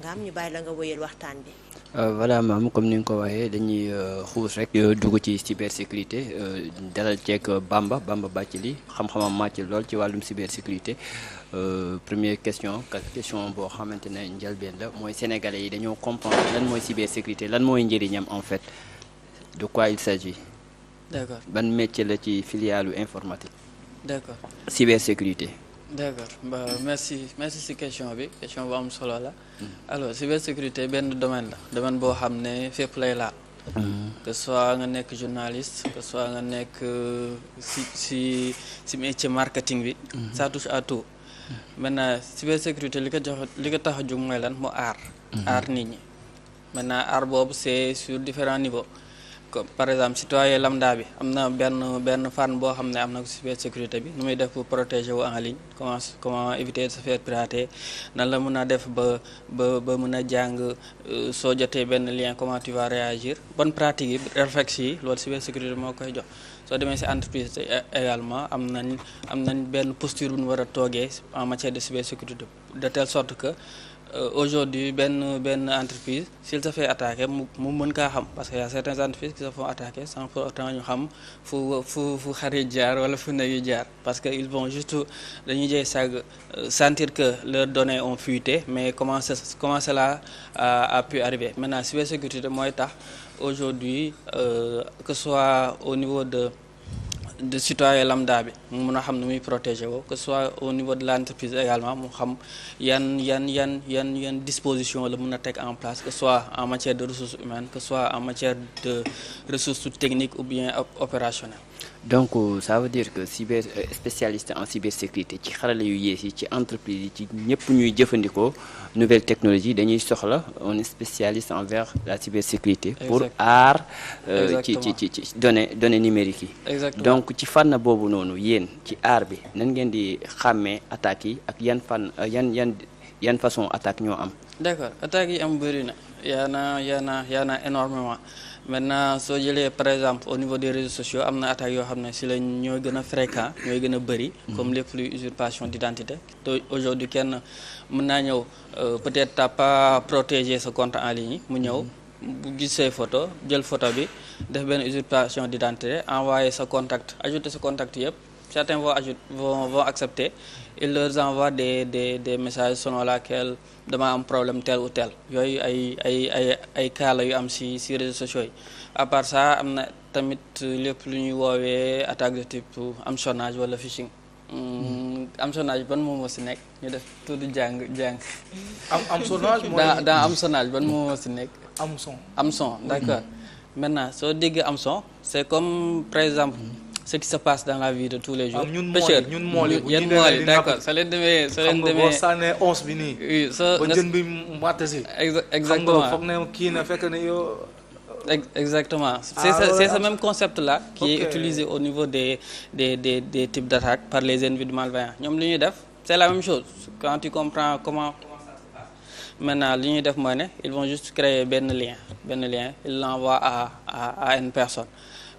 nga am ñu bàyyi la nga wëyal waxtaan bi. Voilà maam comme ni nga ko waxee dañuy xuus rek dugg ci cybersécurité dalal ceeg Bamba Bathily xam-xamam màcc lool ci wàllum cybersécurité première question boo xamante ne njëlbeen la mooy sénégalais yi dañoo comprendre lan mooy cybersécurité lan mooy njëriñam en fait de quoi il s'agit. D'accord. Ban métier la ci filialu informatique. D'accord. Cybersécurité. D'accord merci si question bu am solo la. Alors cybersécurité benn domaine boo xam ne fépp lay laal. Que soit nga nekk journaliste que soit nga nekk si métier marketing bi. Ça touche à tout. Maintenant cybersécurité li ko tax a jóg mooy lan mu aar. aar nit ñi maintenant aar boobu c'est sur différents niveaux. Comme par exemple citoyen lambda bi am na benn fànn boo xam ne am na ko cybersécurité bi nu muy def pour protéger wu en ligne comment éviter de se faire pirater nan la mën a def ba mën a jàng soo jotee benn lien comment tu vas réagir bonne pratique yi réflexe yi loolu cybersécurité moo koy jox soo demee ci entreprise également am nañ benn posture bu ñu war a toogee en matière de cybersécurité de telle sorte que aujourd'hui benn entreprise s'il se fait attaquer mu mën kaa xam parce que y a certaines entreprises qui se font attaquer sans pour autant ñu xam fu xarit jaar wala fu nayu jaar parce que ils vont juste dañuy jey sag sentir que leurs données ont fuité mais comment cela a pu arriver maintenant cybersécurité mooy tax aujourd'hui que ce soit au niveau de citoyen lambda bi mu mun a xam ne muy protéger woo que ce soit au niveau de l'entreprise également mu xam yan disposition la mun a teg en place que ce soit en matière de ressources humaines que ce soit en matière de ressources techniques ou bien opérationnelles. Donc ça veut dire que spécialiste en cybersécurité ci xarala yu yees yi ci entreprise yi ci ñëpp ñuy jëfandikoo nouvelle technologie dañuy soxla on est spécialiste envers la cybersécurité. Pour aar ci données numériques yi. Exactement. Donc ci fànn boobu noonu yéen ci aar bi nan ngeen di xàmmee attaques yi ak yan façon attaque ñoo am. D'accord attaques yi am bëri na yaana énormément. Maintenant soo jëlee par exemple au niveau des réseaux sociaux am na attaques yoo xam ne si la ñooy gën a fréquent ñooy gën a bëri comme les flux usurpation d'identité te aujourd'hui kenn mën naa ñëw peut-être t'as pas protégé sa compte en ligne mu ñëw bu gis say photo jël photo bi def benn usurpation d'identité envoyer sa contact ajouter sa contact yëpp certains vont accepter ils leur envoient des messages selon laquelle dama am problème tel ou tel yooyu ay cas la yu am ci réseaux sociaux yi à part ça am na tamit lépp lu ñuy woowee attaque de type hameçonnage wala phishing hameçonnage ban moom moo ci nekk ñu def tuuti jàng hameçonnage mooy dans hameçonnage ban moom moo ci nekk hameçon d'accord maintenant soo déggee hameçon c'est comme par exemple ce qui se passe dans la vie de tous les jours. pêcheurs ñun mool yi d'accord soo leen demee boo sànnee onze bi nii. ba jën bi màtt si. exactement xam nga foog ne kii na fekk ne yow. Exactement. C'est ce même concept-là qui est utilisé au niveau des types d'attaques par les individus malveillants. ñoom li ñuy def c'est la même chose quand tu comprends comment ça se passe. Maintenant li ñuy def mooy ne ils vont juste créer benn lien ils l'envoient à une personne.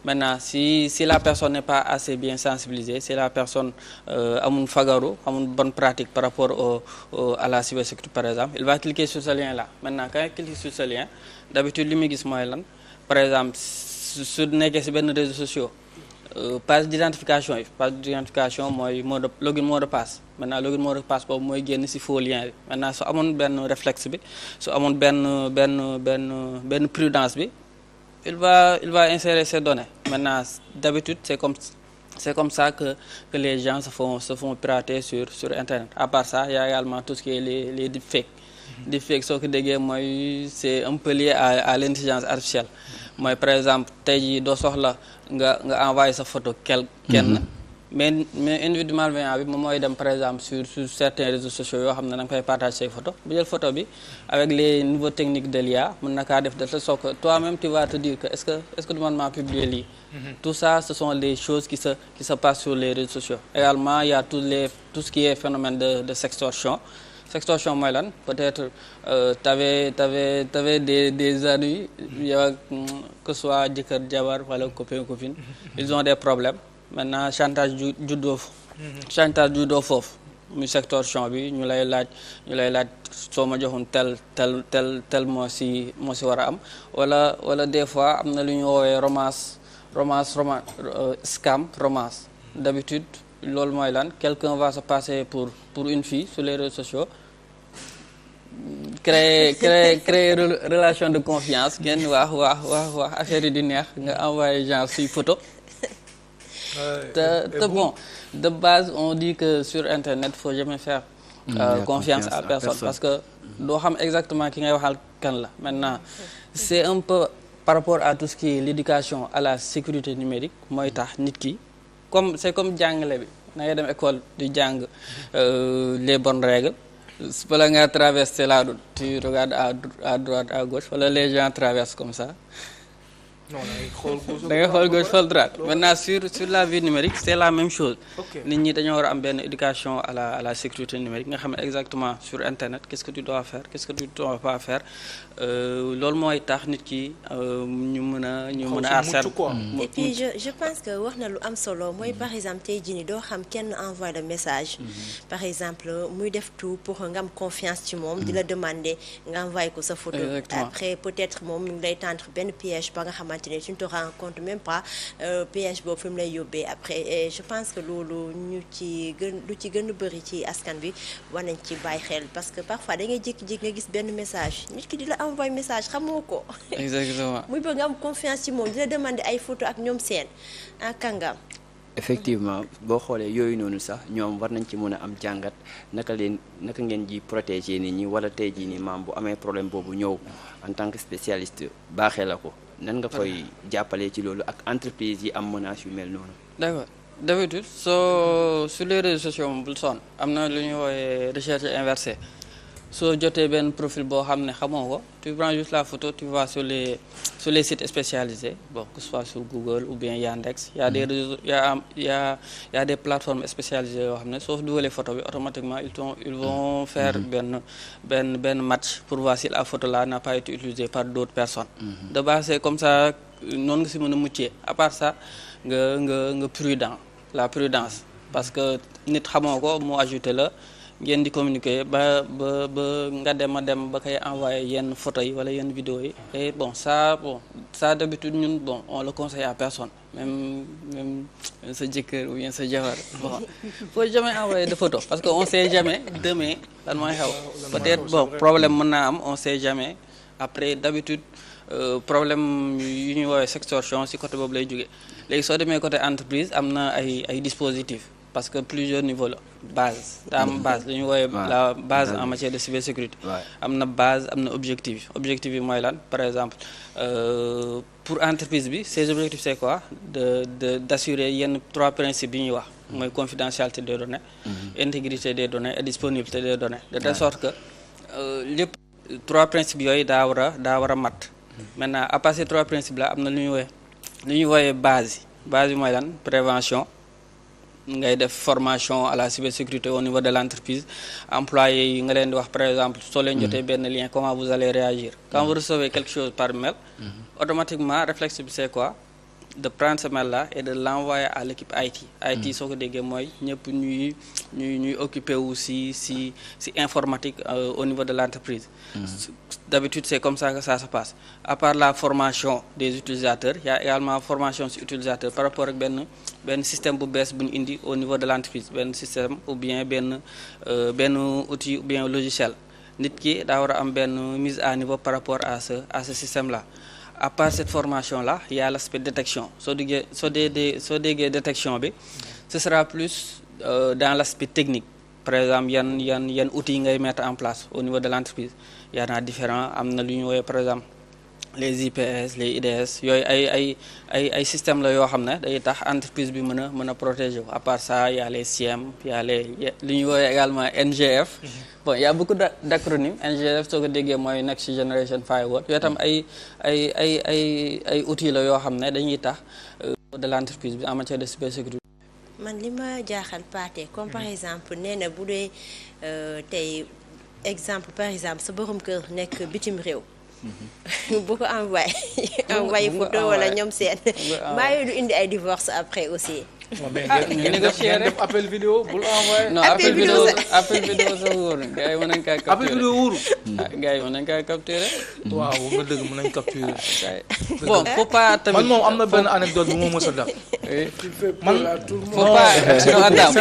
Maintenant si la personne n'est pas assez bien sensibilisée, si la personne amul fagaru amul bonne pratique par rapport à la cybersécurité par exemple, il va cliquer sur ce lien-là. Maintenant quand il clique sur ce lien, d'habitude li muy gis mooy lan par exemple su nekkee ci benn réseaux sociaux page d'identification mooy login mot de passe. Maintenant login mot de passe boobu mooy génn ci faux lien bi. Maintenant su amoon benn réflexe bi su amoon benn prudence bi. Il va insérer ses données. Maintenant, d'habitude, c'est comme ça que les gens se font pirater sur Internet. À part ça, il y a également tout ce qui est les deepfakes. Deepfakes, ce que c'est un peu lié à l'intelligence artificielle. Moi, par exemple, tey jii doo soxla nga envoyer sa photo kenn. mais individu malveillant bi moom mooy dem par exemple sur certains réseaux sociaux yoo xam ne da nga koy partager say photos bu jël photo bi avec les nouveaux techniques de l'IA mën na kaa def de telle sorte que toi-même tu vas te dire que est-ce que du man maa publier lii. Tout ça ce sont les choses qui se passent sur les réseaux sociaux. Également il y a tout ce qui est phénomène de sextorsion. Sextorsion mooy lan peut-être t'avais des amis yow que ce soit jëkkër jabar wala copain copine ils ont des problèmes. Maintenant chantage juddoo foofu muy sectorsion bi ñu lay laaj soo ma joxoon tel moo si war a am wala des fois am na lu ñu woowee romance scam romance d'habitude loolu mooy lan quelqu'un va se passer pour une fille sur les réseaux sociaux créer relation de confiance ngeen wax affaire yi di neex nga envoyé genre suy photo te bon de base on dit que sur internet faut jamais faire confiance à personne parce que doo xam exactement ki ngay waxal kan la maintenant c'est un peu par rapport à tout ce qui est l'éducation à la sécurité numérique mooy tax nit ki c'est comme jàngale bi na ngay dem école di jàng les bonnes règles bala nga traverser la route tu regardes à droite à gauche wala les gens traversent comme ça. non da ngay xool gauche xool droite maintenant sur la vie numérique c'est la même chose. nit ñi dañoo war a am benn éducation à la sécurité numérique nga xam ne exactement sur internet qu'est-ce que tu dois faire qu'est-ce que tu dois pas faire loolu mooy tax nit ki ñu mën a aar seen. et puis je pense que wax na lu am solo mooy par exemple tey jii nii doo xam kenn envoie de message. par exemple muy def tout pour nga am confiance ci moom. di la demander nga envoyé ko sa photo. après peut-être moom mi ngi lay tendre benn piège ba nga xamante ne tu ne te rends compte même pas piège boobu fi mu lay yóbbee après et je pense que loolu lu ci gën a bëri ci askan bi war nañ ci bàyyi xel parce que parfois da ngay jékki-jékki nga gis benn message nit ki di la envoyé message xamoo ko. exactement muy bëgg nga am confiance ci moom di la demander ay photo ak ñoom seen en kàngam. effectivement boo xoolee yooyu noonu sax ñoom war nañ ci mën a am jàngat naka ngeen ji protéger nit ñi wala tey jii nii maam bu amee problème boobu ñëw en tant que spécialiste baaxee la ko nan nga koy jàppalee ci loolu ak entreprise yi am menace yu mel noonu. d'accord d'habitude soo sur les réseaux sociaux moom bul sonn am na lu ñuy woowee recherche inversée soo jotee benn profil boo xam ne xamoo ko tu prends juste la photo tu vas sur les sites spécialisés bon que ce soit sur Google ou bien Yandex y a des réseaux y a des plateformes spécialisées yoo xam ne soo dugalee photo bi automatiquement ils vont faire benn match pour voir si la photo là n'a pas été utilisée par d'autres personnes. De base c'est comme ça noonu nga si mën a muccee à part ça nga prudent la prudence parce que nit xamoo ko mu ajouté la. ngeen di communiquer ba nga dem ba koy envoyer yenn photos yi wala yenn vidéos yi et ça d'habitude ñun on le conseille à personne même sa jëkkër ou bien sa jabar faut jamais envoyer de photos parce que on sait jamais demain lan mooy xew peut-être problème mën naa am on sait jamais après d'habitude problème yu ñuy woowee sextorsion ci côté boobu lay jógee léegi soo demee côté entreprise am na ay dispositifs parce que plusieurs niveaux la base daa am base dañuy woowe la base en matière de cybersécurité am na base am na objectif yi mooy lan par exemple pour entreprise bi ces objectifs c'est quoi d'assurer yenn 3 principes yi ñuy wax mooy confidentialité des données intégrité des données et disponibilité des données de telle sorte que lépp 3 principes yooyu daa war a mat maintenant à part ces 3 principes là am na lu ñuy woowe base yi mooy lan prévention ngay def formation à la cybersécurité au niveau de l'entreprise employés yi nga leen di wax par exemple soo leen jotee benn lien comment vous allez réagir quand vous recevez quelque chose par mail automatiquement réflexe bi c'est quoi de prendre ce mail là et de l'envoyer à l'équipe IT soo ko déggee mooy ñëpp ñuy occuper wu si informatique au niveau de l'entreprise d'habitude c'est comme ça que ça se passe à part la formation des utilisateurs il y a également formation ci utilisateurs par rapport ak benn système bu bees bu ñu indi au niveau de l'entreprise benn système ou bien benn outil ou bien logiciel nit ki daa war a am benn mise à niveau par rapport à ce système là à part cette formation là il y a l'aspect détection soo déggee détection bi ce sera plus dans l'aspect technique par exemple yan outils ngay mettre en place au niveau de l'entreprise il y en a différents am na lu ñu woowee par exemple les IPS les IDS yooyu ay système la yoo xam ne day tax entreprise bi mën a protéger wu à part ça il y a les SIEM il y a les lu ñu woowee également NGF bon il y a beaucoup d'acronymes NGF soo ko déggee mooy Next Generation Firewall yooyu tam ay outils la yoo xam ne dañuy tax de l'entreprise bi en matière de cybersécurité. man li ma jaaxal paate comme par exemple nee na bu dee tey exemple par exemple sa borom kër nekk bitim réew. bu ko envoyé photo wala ñoom seen. mbaa yooyu du indi ay divorce après aussi. mais ngeen def appel vidéo bul envoyé. non appel vidéo sax wóor na gars yi mën nañ kaa capturer. appel vidéo wóoru. gars yi mën nañ kaa capturer. waaw nga dëgg mën nañ capturer. bon faut pas tamit man moom am na benn anecdote bu ma mës a def. man faut pas non attends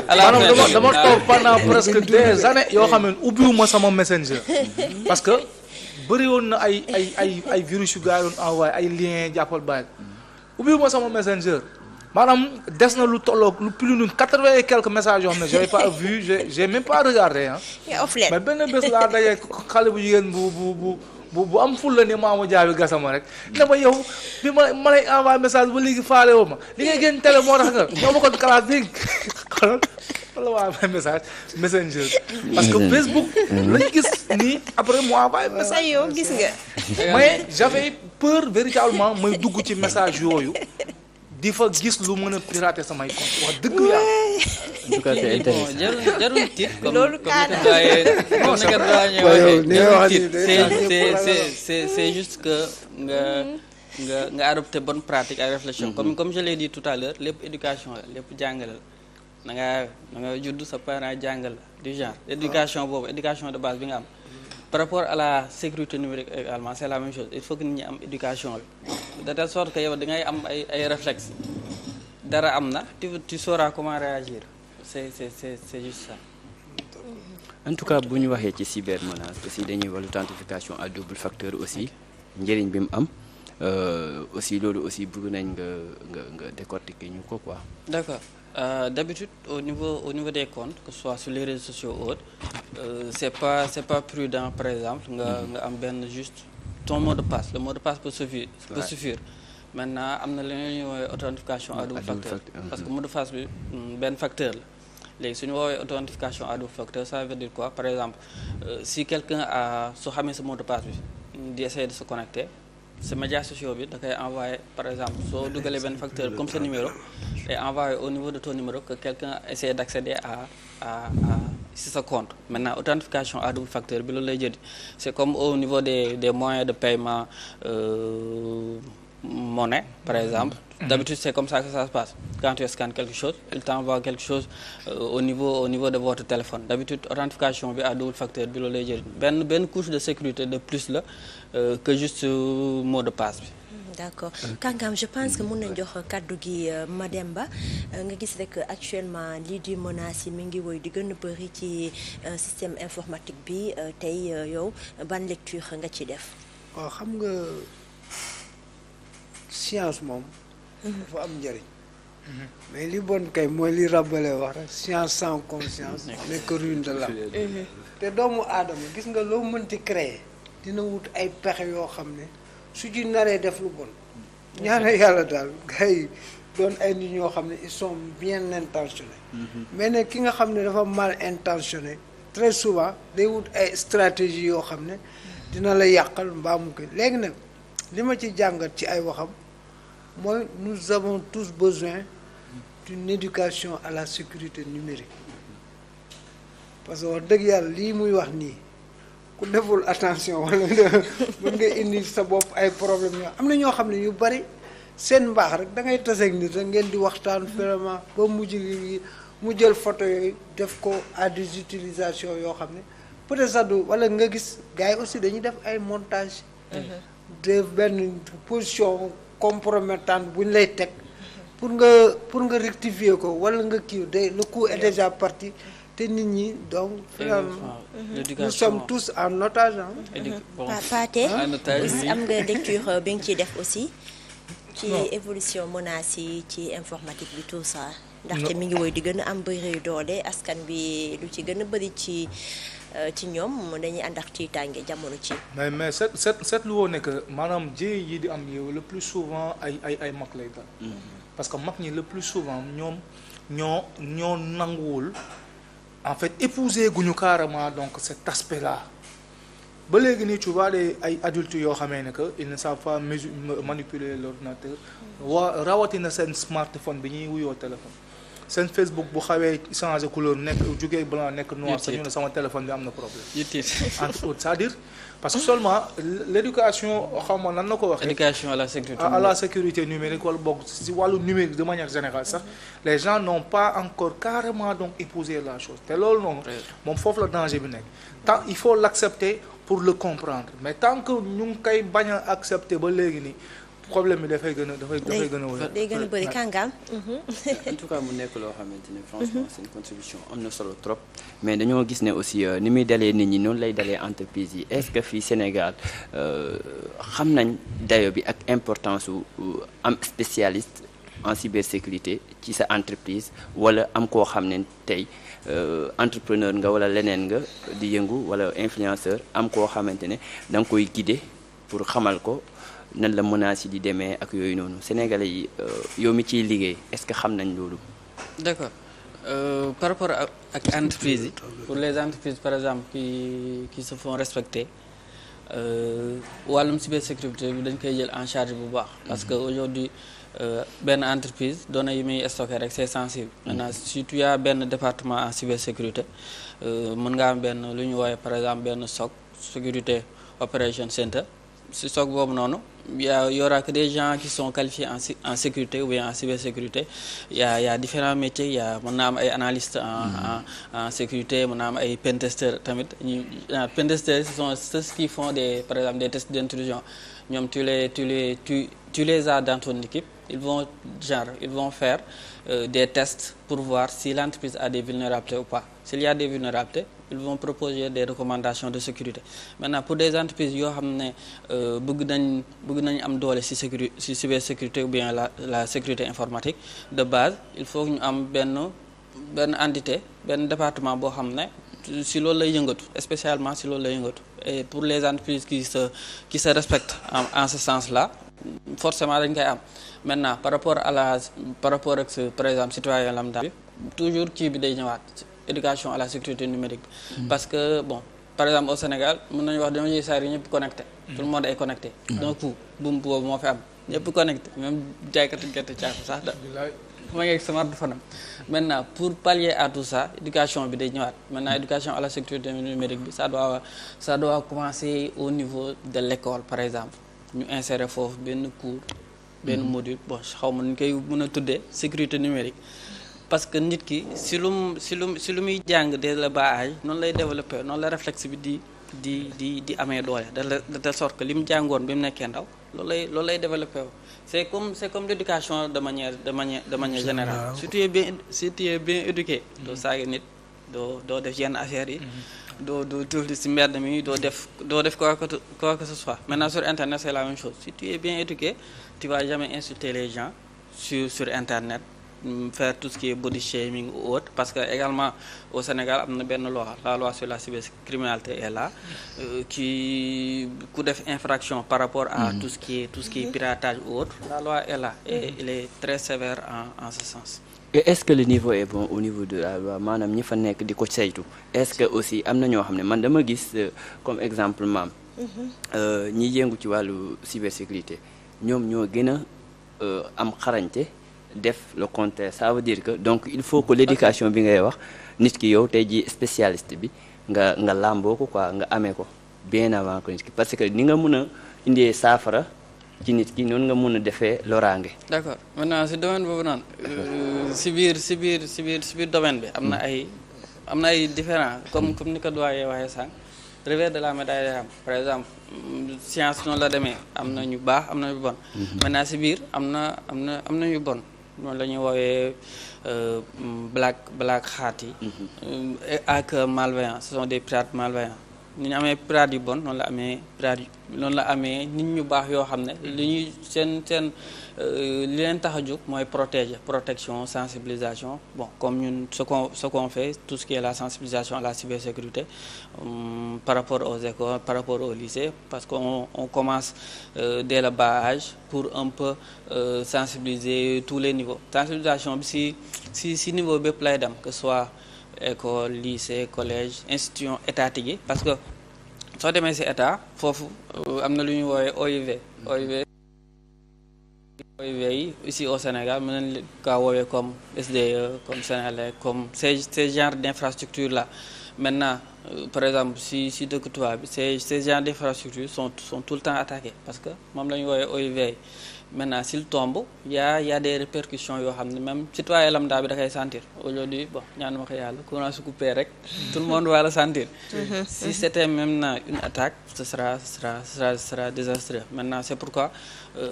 maanaam dama toog pendant presque des années yoo xam ne ubbiwuma sama messenger. parce que bëri woon na ay virus yu gars yi doon envoyé ay liens jàppal bàyyi. ubbiwuma sama messenger maanaam des na lu tolloog lu plus de 80 et quelques messages yoo xam ne j'avais pas vu j'ai même pas regardé ah. mais benn bés laa daje xale bu jigéen bu am ful la ne Maama Jaabi Gassama rek ne ma yow bi ma lay envoyé message ba léegi faale woo ma li ngay génn télé moo tax nga ñoo ma ko classe bi xoolal wala waa message messenger parce que Facebook lañ gis nii après mu envoyé message yow gis nga. mais j'avais peur véritablement may dugg ci message yooyu di fa gis lu mën a pirater samay compte wax dëgg yàlla. en tout cas c'est intéressant. jarul tiit comme loolu c'est juste que nga adopter bonne pratique ak réflexion comme je l'ai dit tout à l'heure lépp éducation la lépp jàngale la da nga judd sa parent jàngal du genre éducation boobu éducation de base bi nga am par rapport à la sécurité numérique également c'est la même chose il faut que nit ñi am éducation bi de telle sorte que yow da ngay am ay réflexes dara am na tu sauras comment réagir c'est juste ça. en tout cas bu ñu waxee ci cybermenace aussi dañuy wax l'authentification à double facteur aussi njëriñ bi mu am aussi loolu aussi bëgg nañ nga décortiquer ñu ko quoi. D'accord. D'habitude au niveau des comptes que ce soit sur les réseaux sociaux ou autres c'est pas prudent par exemple nga am benn juste ton mot de passe le mot de passe peut suffire maintenant am na leneen ñuy woowee authentification à double facteur parce que mot de passe bi benn facteur la léegi suñu woowee authentification à double facteur ça veut dire quoi par exemple si quelqu'un soo xamee sa mot de passe bi di essayer de se connecter ces médias sociaux bi da koy envoyé par exemple soo dugalee benn facteur comme ce numéro et envoyé au niveau de ton numéro que quelqu'un essaie d'accéder à si sa compte maintenant authentification à double facteur bi loolu lay jël c'est comme au niveau des moyens de paiement monnaie par exemple. D'habitude c'est comme ça que ça se passe quand tu scannes quelque chose il t'envoie quelque chose au niveau de votre téléphone d'habitude authentification bi à double facteur bi loolu lay jël benn couche de sécurité de plus la que juste mot de passe bi. D'accord Kangam je pense que mën nañ jox kàddu gi Mademba nga gis rek actuellement lii di menace yi mi ngi woy di gën a bëri ci système informatique bi tey yow ban lecture nga ci def. waaw xam nga science moom. dafa am njëriñ. mais li bon kay mooy li Rabelais wax rek science sans conscience n'est que ruine de l'âme. te doomu aadama gis nga loo mënti créer dina wut ay pexe yoo xam ne su ci naree def lu bon. ñaanal yàlla daal gars yi doon ay nit ñoo xam ne ils sont bien intentionnés. mais nag ki nga xam ne dafa mal intentionné très souvent day wut ay stratégie yoo xam ne dina la yàqal mbaamu ko léegi nag li ma ci jàngat ci ay waxam. mooy nous avons tous besoin d'une éducation à la sécurité numérique parce que wax dëgg yàlla lii muy wax nii ku deful attention wala mën nga indi sa bopp ay problème yoo am na ñoo xam ne yu bari seen mbaax rek da ngay taseeg nit rek ngeen di waxtaan vraiment ba mujj gi mu jël photo yooyu def ko à des utilisations yoo xam ne peut-être sax du wala nga gis gars yi aussi dañuy def ay montage def benn position compromettante bu ñu lay teg pour nga rectifier ko wala nga kii de le coup est déjà parti te nit ñi donc finalement nous sommes tous en otage Pathé am nga lecture bi nga ciy def aussi ci évolution menaces yi ci informatique bi tout ça ndaxte mi ngi woy di gën a am bëri doole askan bi lu ci gën a bëri ci ñoom dañuy ànd ak ci tànge jamono ci. mais seetlu woo ne que maanaam jéey yi di am yow le plus souvent ay mag lay dal. parce que mag ñi le plus souvent ñoo nanguwul en fait épouser guñu carrément donc cet aspect là ba léegi nii tu vois ay adultes yoo xamee ne que ils ne savent pas manipuler l'ordinateur rawatina seen smartphone bi ñuy wuyoo téléphone seen Facebook bu xawee changer couleur nekk jugee blanc nekk noir sax ñu ne sama téléphone bi am na problème. entre autres c'est-à-dire parce que seulement l'éducation xaw ma nan la ko waxee. éducation à la sécurité à la sécurité numérique wala boog si wàllu numérique de manière générale sax les gens n'ont pas encore carrément donc épousé la chose te loolu noonu moom foofu la danger bi nekk tant il faut l'accepter pour le comprendre mais tant que ñu ngi koy bañ a accepter ba léegi nii problème bi dafay gën a day gën a bëri kàngaam. en tout cas mu nekk loo xamante ne franchement seen contribution am na solo trop mais dañoo gis ne aussi ni muy dalee nit ñi noonu lay dalee entreprise yi est-ce que fii Sénégal xam nañ dayo bi ak importance su am spécialiste en cybersécurité ci sa entreprise wala am koo xam ne tey entrepreneur nga wala leneen nga di yëngu wala influenceur am koo xamante ne da nga koy guider pour xamal ko nan la menace yi di demee ak yooyu noonu Sénégalais yi yow mi ciy liggéey est-ce que xam nañ loolu. D'accord. Par rapport ak entreprise yi pour les entreprises par exemple qui se font respecter wàllum cybersécurité bi dañ koy jël en charge bu baax. parce que aujourd'hui benn entreprise données yi muy stocké rek c'est sensible. maintenant si tu as benn département en cybersécurité mën nga am benn lu ñu woowee par exemple benn SOC Security Operation Center. si SOC boobu noonu y aura que des gens qui sont qualifiés en sécurité ou bien en cybersécurité y a différents métiers mën na am ay analystes en sécurité mën na am ay pentesters tamit pentesters ce sont ceux qui font par exemple des tests d'intrusion ñoom tu les as dans ton équipe ils vont faire des tests pour voir si l'entreprise a des vulnérabilités ou pas s'il y a des vulnérabilités ils vont proposer des recommandations de sécurité maintenant pour des entreprises yoo xam ne bëgg nañ am doole ci cybersécurité ou bien la sécurité informatique de base il faut que ñu am benn entité benn département boo xam ne ci loolu lay yëngatu spécialement ci loolu lay yëngatu et pour les entreprises qui se respectent en ce sens-là forcément dañ koy am maintenant par rapport ak par exemple citoyen lambda bi toujours kii bi day ñëwaat éducation à la sécurité numérique parce que bon par exemple au Sénégal mën nañu wax dañoo saa yi ñëpp connecté tout le monde est connecté donc buum boobu moo fi am ñëpp connecté même jaaykatu gerte caaf sax ma ngi ak smartphone am maintenant pour pallier à tout ça éducation bi day ñëwaat maintenant éducation à la sécurité numérique bi ça doit commencer au niveau de l'école par exemple ñu insérer foofu benn cours benn module bon xaw ma nu ñu koy mën a tuddee sécurité numérique parce que nit ki si lu muy jàng dès le bas âge noonu lay développer noonu la réflexe bi di amee doole de telle sorte que li mu jàngoon bi mu nekkee ndaw loolu lay développer c'est comme l'éducation de manière générale si tu es bien éduqué doo saaga nit doo def yenn affaires yi doo tuuti si mbedd mi doo def quoi que ce soit maintenant sur internet c'est la même chose si tu es bien éduqué tu vas jamais insulter les gens sur internet faire tout ce qui est body shaming ou autre parce que également au Sénégal am na benn loi la loi sur la cybercriminalité est là qui ku def infraction par rapport à tout ce qui est piratage ou autre la loi est là et il est très sévère en ce sens. Et est-ce que le niveau est bon au niveau de la loi maanaam ñi fa nekk di ko saytu est-ce que aussi am na ñoo xam ne man dama gis comme exemple maam ñi yëngu ci wàllu cybersécurité ñoom ñoo gën a am xarañte def le contraire ça veut dire que donc il faut que l'éducation bi ngay wax nit ki yow tey ji spécialiste bi nga làmboo ko quoi nga amee ko bien avant que nit ki parce que ni nga mën a indee saafara ci nit ki noonu nga mën a defee loraange. D'accord maintenant si domaine boobu noonu si biir domaine bi am na ay différents comme ni ko doyen waxee sànq revers de la médaille day am par exemple science noonu la demee am na ñu baax am na ñu bon. maintenant si biir am na ñu bon. noonu la ñuy woowee black hat yi ak malveillants ce sont des pirates malveillants ni ñu amee pirates yu bon noonu la amee nit ñu baax yoo xam ne li ñuy seen li leen tax a jóg mooy protection sensibilisation bon comme ñun ce qu'on fait tout ce qui est la sensibilisation à la cybersécurité par rapport aux écoles par rapport au lycée parce qu'on commence dès le bas âge pour un peu sensibiliser tous les niveaux sensibilisation bi si niveau bépp lay dem que ce soit école lycée collège institution étatique yi parce que soo demee ci état foofu am na lu ñuy woowee OIV yi yi ici au Sénégal mën nañu kaa woowee comme SDE comme Sénélec comme ces genres d'infrastructures là maintenant par exemple si dëkk tubaab bi ces genres d'infrastructures sont tout le temps attaqués parce que moom la ñu woowee OIV maintenant s'il tombe y a des répercussions yoo xam ne même citoyen lambda bi da koy sentir aujourd'hui bon ñaan ma ko yàlla courant su coupé rek tout le monde va le sentir si c'était maintenant une attaque ce sera désastreux maintenant c'est pourquoi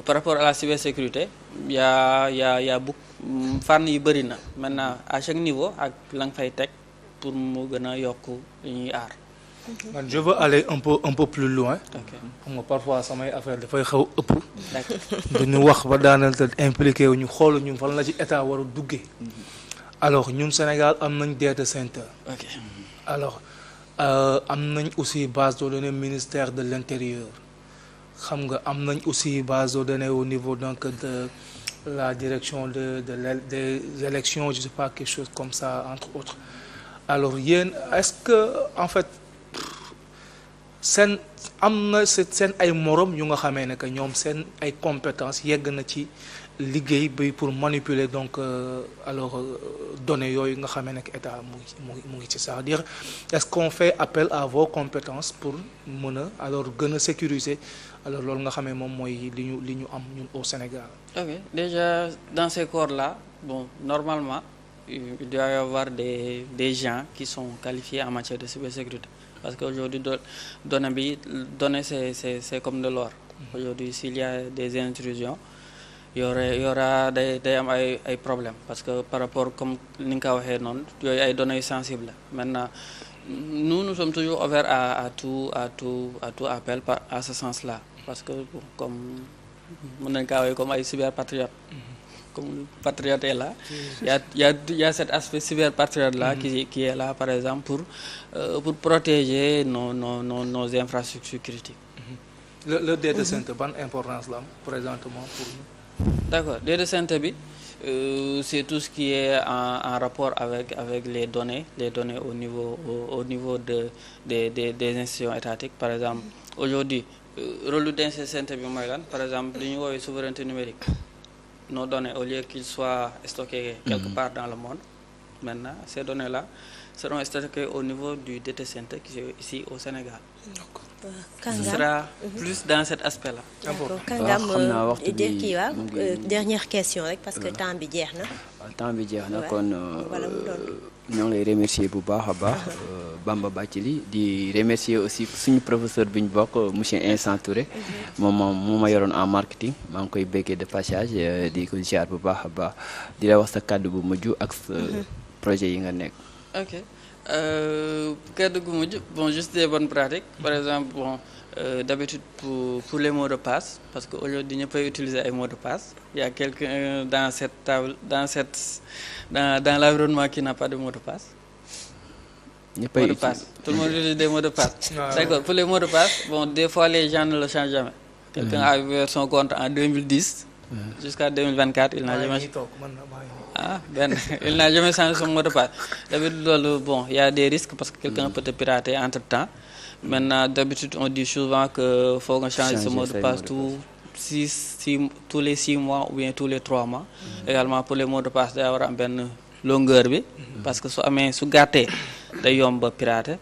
par rapport à la cybersécurité y a beaucoup fànn yu bëri na maintenant à chaque niveau ak la nga fay teg pour mu gën a yokk li ñuy aar. man je veux aller un peu plus loin. xam nga parfois samay affaire dafay xaw ëpp. dañu wax ba daaneel te impliqué wu ñu xool ñun fan la ci état war a duggee. alors ñun Sénégal am nañ data center. alors am nañ aussi base de données ministère de l'intérieur xam nga am nañ aussi base de données au niveau donc de la direction des élections je sais pas quelque chose comme ça entre autres. alors yéen est-ce que en fait seen am na seen ay morom yu nga xamee ne que ñoom seen ay compétences yegg na ci liggéey bi pour manipuler donc alors données yooyu nga xamee ne que état mu ngi ci c'est-à-dire est-ce qu'on fait appel à vos compétences pour mën a alors gën a sécuriser alors loolu nga xamee moom mooy li ñu am ñun au Sénégal. ok déjà dans ces corps-là bon normalement il doit y avoir des gens qui sont qualifiés en matière de cybersécurité parce qu'aujourd'hui données c'est comme de l'or. Aujourd'hui s'il y a des intrusions y aura day am ay problèmes parce que par rapport comme ni nga ko waxee noonu yooyu ay données sensibles maintenant nous sommes toujours ouverts à tout appel à ce sens-là parce que comme mën nañu kaa waxee comme ay cyberpatriotes. Comme patriote est là, il y a cet aspect cyberpatriote là qui est là par exemple pour protéger nos infrastructures critiques. Le data center ban importance la am présentement pour nous. D'accord, data center bi c'est tout ce qui est en rapport avec les données au niveau des institutions étatiques par exemple aujourd'hui rôle du data center bi mooy lan par exemple li ñu woowee souveraineté numérique. Nos données, au lieu qu'ils soient stockées quelque part dans le monde, maintenant, ces données-là seront stockées au niveau du data center qui est ici au Sénégal. Ce sera plus dans cet aspect-là. D'accord. Kangam kii waaw dernière question rek parce que temps bi jeex na. temps bi jeex na kon ñoo ngi lay remercier bu baax a baax Bamba Bathily di remercier aussi suñu professeur bi ñu bokk monsieur Insan Touré moom ma yoroon en marketing maa ngi koy béggee de passage di ko ziar bu baax a baax di la wax sa kàddu bu mujj ak projet yi nga nekk. ok kàddu gu mujj bon juste des bonnes pratiques par exemple bon d'habitude pour les mots de passe parce que aujourd'hui ñëpp ay utiliser ay mots de passe il y a quelqu'un dans cette table dans l'environnement qui n'a pas de mot de passe. ñëpp ay tout le monde utilise des mots de passe. D'accord, pour les mots de passe bon des fois les gens ne le changent jamais. Quelqu'un a ouvert son compte en 2010 jusqu'à 2024 il n'a jamais il n'a jamais changé son mot de passe. D'habitude loolu bon il y a des risques parce que quelqu'un peut te pirater entre-temps. Maintenant d'habitude on dit souvent que faut nga changer ce mot de passe tous les 6 mois ou bien tous les 3 mois. Également pour les mots de passe day war a am benn longueur bi parce que su gàttee day yomb ba pirater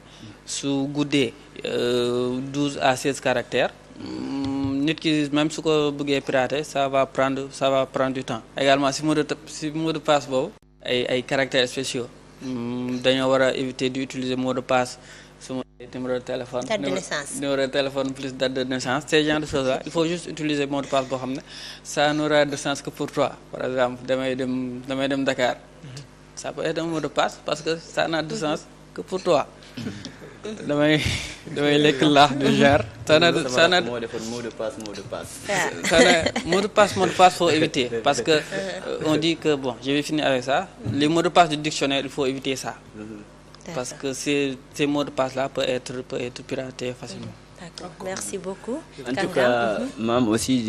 su guddee 12 à 16 caractères nit ki même su ko bëggee pirater ça va prendre du temps. Également si mot de passe boobu ay caractères spéciaux dañoo war a éviter d'utiliser mot de passe numéro de téléphone numéro de téléphone plus date de naissance ces genres de choses là il faut juste utiliser mot de passe boo xam ne ça n'aura de sens que pour toi par exemple damay dem Dakar ça peut être un mot de passe parce que ça n'a de sens que pour toi damay lekk laax du genre mot de passe faut éviter parce que on dit que bon je vais finir avec ça les mots de passe du dictionnaire il faut éviter ça. Parce que ces mots de passe-là peut être piratés facilement. D'accord, merci beaucoup. En tout cas maam aussi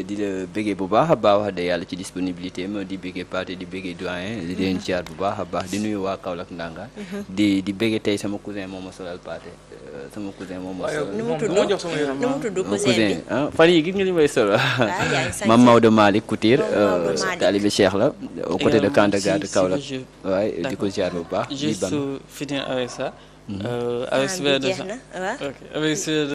di la bëggee bu baax a baax wax dëgg yàlla ci disponibilité ma di bëggee Pathé di bëggee doyen di leen ziar bu baax a baax di nuyu waa Kaolack Ndangaan di bëggee tey sama cousin moom ma solal Pathé sama cousin moom moo waaye solo. nu mu moom tudd du ma jox sama yaram. nu mu tudd mon cousin bi. cousin fan yi gis nga li may solo. yaa ngi sañ Mam Maodo Malick Couture. Maam Maodo Malick. taalibe Cheikh la au côté de camp de garde si Kaolack. je- waaye di ko ziar bu baax. Juste finir avec ça. ah Avec bi Super jeex 200. na waaw. Ok, avec Super